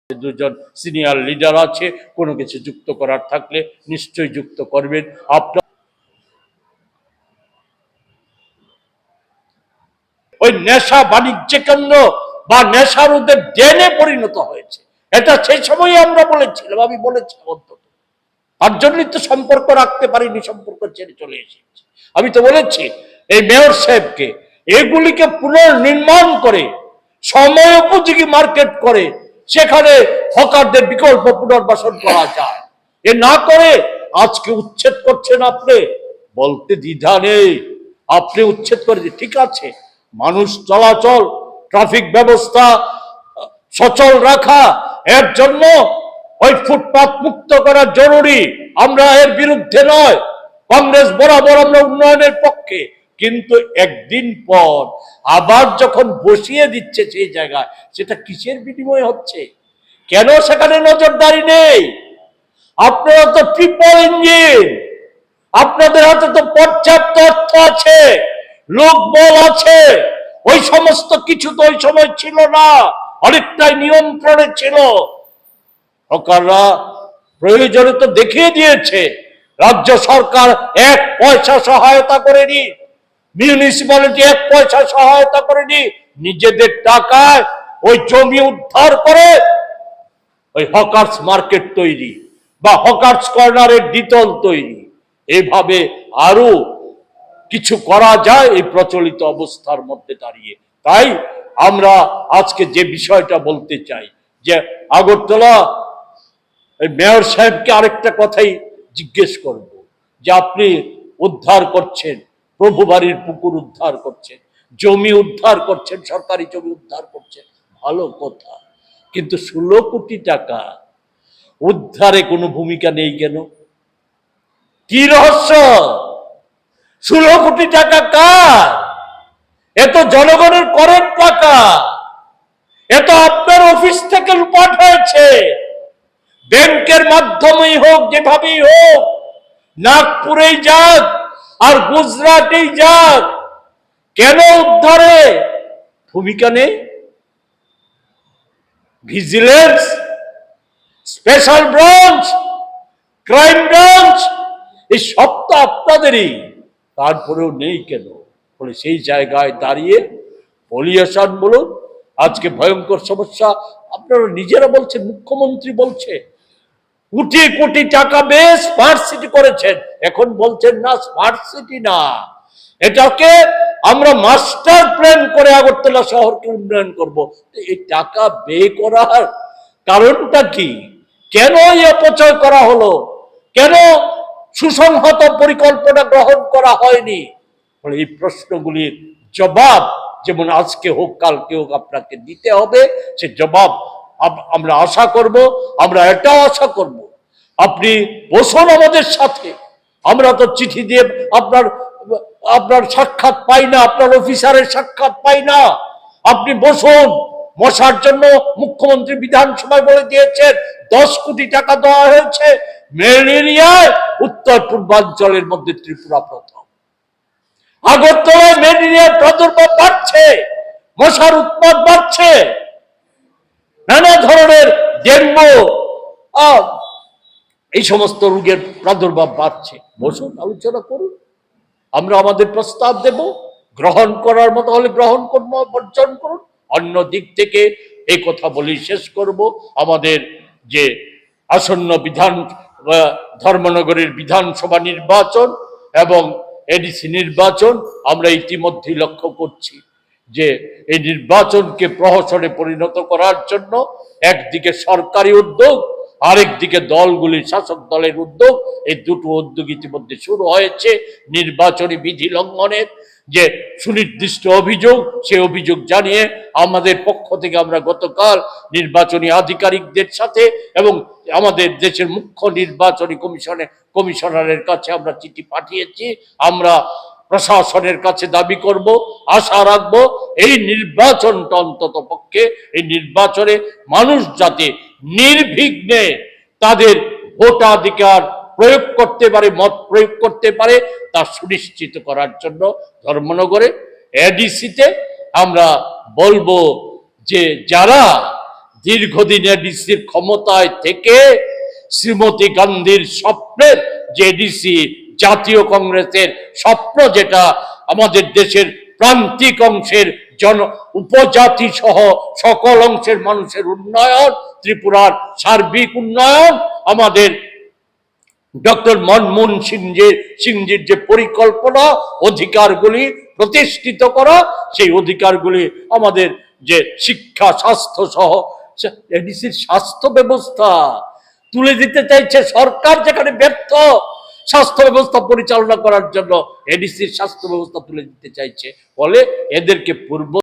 দুজন senior leader আছে, কোনো কিছু যুক্ত করার থাকলে নিশ্চয়ই যুক্ত করবেন। আপনার ওই নেশা বাণিজ্য কেন্দ্র বা নেশার ওদের ডেনে পরিণত হয়েছে, এটা সেই সময় আমরা বলেছিলাম, আমি বলেছিলাম অন্তত তার জন্যই তো সম্পর্ক রাখতে পারিনি, সম্পর্ক ছেড়ে চলে এসেছি। আমি তো বলেছি এই মেয়র সাহেবকে এগুলিকে পুনর্নির্মাণ করে সময় উপযোগী মার্কেট করে সেখানে হকারদের বিকল্প পুনর্বাসন করা যায়, এ না করে আজকে উচ্ছেদ করছেন আপনি, বলতে দ্বিধা নেই। আপনি উচ্ছেদ করে ঠিক আছে, মানুষ চলাচল ট্রাফিক ব্যবস্থা সচল রাখা, এর জন্য ওই ফুটপাত মুক্ত করা জরুরি, আমরা এর বিরুদ্ধে নয়। কংগ্রেস বরাবর আমরা উন্নয়নের পক্ষে, কিন্তু একদিন পর আবার যখন বসিয়ে দিচ্ছে সেই জায়গায়, সেটা কিসের বিনিময়ে হচ্ছে? কেন সেখানে নজরদারি নেই? আপনারা তো ট্রিপল ইঞ্জিন, আপনাদের হাতে তো পর্যাপ্ত অর্থ আছে, লোকবল আছে, ওই সমস্ত কিছু তো ওই সময় ছিল না, অনেকটাই নিয়ন্ত্রণে ছিল। হকাররা প্রয়োজনে তো দেখিয়ে দিয়েছে, রাজ্য সরকার 1 পয়সা সহায়তা করেনি, মিউনিসিপ্যালিটি 1 পয়সা সহায়তা করেনি, নিজেদের টাকায় ওই জমি উদ্ধার করে ওই হকার্স মার্কেট তৈরি বা হকার্স কর্নারের দ্বিতল তৈরি, এইভাবে আরো কিছু করা যায় এই প্রচলিত অবস্থার মধ্যে দাঁড়িয়ে। তাই আমরা আজকে যে বিষয়টা বলতে চাই যে আগরতলা মেয়র সাহেবকে আরেকটা কথাই জিজ্ঞেস করব, যে আপনি উদ্ধার করছেন, প্রভু বাড়ির পুকুর উদ্ধার করছেন, জমি উদ্ধার করছেন, সরকারি জমি উদ্ধার করছেন, ভালো কথা, কিন্তু 16 কোটি টাকা উদ্ধারে কোনো ভূমিকা নেই কেন? কি রহস্য? 16 কোটি টাকা কার? এ তো জনগণের করের টাকা, এ তো আপনার অফিস থেকে লুপাট হয়েছে, ব্যাংকের মাধ্যমেই হোক, যেভাবেই হোক, নাগপুরেই যাক আর গুজরাটেই যাক, কেন উদ্ধারে ভূমিকা নেই? Vigilance, special branch, crime branch, এই সব তো আপনাদেরই, তারপরেও নেই কেন? বলে সেই জায়গায় দাঁড়িয়ে পলিউশন বলুন, আজকে ভয়ঙ্কর সমস্যা, আপনারা নিজেরা বলছেন, মুখ্যমন্ত্রী বলছে কোটি কোটি টাকা বেশ স্মার্ট সিটি করেছেন, এখন বলছেন না স্মার্ট সিটি না, এটাকে আমরা মাস্টার প্ল্যান করে আগরতলা শহরকে উন্নয়ন করব। এই টাকা ব্যয় করার কারণটা কি? কেন এই অপচয় করা হলো? কেন সুসংহত পরিকল্পনা গ্রহণ করা হয়নি? এই প্রশ্নগুলির জবাব যেমন আজকে হোক কালকে হোক আপনাকে দিতে হবে, সে জবাব আমরা আশা করব। আমরা এটাও আশা করব আপনি বসুন আমাদের সাথে, আমরা তো চিঠি দিয়ে আপনার সাক্ষাৎ পাই না, আপনার অফিসারের সাক্ষাৎ পাই না, আপনি বসুন। মশার জন্য মুখ্যমন্ত্রী বিধানসভায় বলে দিয়েছেন 10 কোটি টাকা দেওয়া হয়েছে, ম্যালেরিয়ায় উত্তর পূর্বাঞ্চলের মধ্যে ত্রিপুরা প্রথম। আগরতলায় ম্যালেরিয়ার প্রাদুর্ভাব বাড়ছে, মশার উৎপাত বাড়ছে, নানা ধরনের ডেঙ্গু এই সমস্ত রোগের প্রাদুর্ভাব বাড়ছে। বসুন, আলোচনা করুন, আমরা আমাদের প্রস্তাব দেব, গ্রহণ করার মতো হলে গ্রহণ করব, বর্জন করুন। অন্য দিক থেকে এই কথা বলি শেষ করব, আমাদের যে আসন্ন ধর্মনগরের বিধানসভা নির্বাচন এবং এডিসি নির্বাচন, আমরা ইতিমধ্যেই লক্ষ্য করছি যে এই নির্বাচনকে প্রহসনে পরিণত করার জন্য একদিকে সরকারি উদ্যোগ, আরেকদিকে দলগুলির শাসক দলের উদ্যোগ, এই দুটো উদ্যোগ ইতিমধ্যে শুরু হয়েছে। নির্বাচনী বিধি লঙ্ঘনের যে সুনির্দিষ্ট অভিযোগ, সেই অভিযোগ জানিয়ে আমাদের পক্ষ থেকে আমরা গতকাল নির্বাচনী আধিকারিকদের সাথে এবং আমাদের দেশের মুখ্য নির্বাচনী কমিশনারের কাছে আমরা চিঠি পাঠিয়েছি। আমরা প্রশাসনের কাছে দাবি করব, আশা রাখব এই নির্বাচনটা অন্তত পক্ষে, এই নির্বাচনে মানুষ যাতে নির্বিঘ্নে তাদের ভোটাধিকার প্রয়োগ করতে পারে, মত প্রয়োগ করতে পারে, তা সুনিশ্চিত করার জন্য ধর্মনগরে এডিসিতে আমরা বলবো যে যারা দীর্ঘদিন এডিসির ক্ষমতায় থেকে শ্রীমতী গান্ধীর স্বপ্নের যে এডিসি, জাতীয় কংগ্রেসের স্বপ্ন, যেটা আমাদের দেশের প্রান্তিক অংশের উপজাতি সহ সকল অংশের মানুষের উন্নয়ন, ত্রিপুরার সার্বিক উন্নয়ন, আমাদের ডক্টর মনমোহন সিংজির যে পরিকল্পনা, অধিকারগুলি প্রতিষ্ঠিত করা, সেই অধিকারগুলি আমাদের যে শিক্ষা, স্বাস্থ্য সহ এডিসির স্বাস্থ্য ব্যবস্থা তুলে দিতে চাইছে সরকার, যেখানে ব্যর্থ স্বাস্থ্য ব্যবস্থা পরিচালনা করার জন্য এডিসির স্বাস্থ্য ব্যবস্থা তুলে দিতে চাইছে। ফলে এদেরকে পূর্ব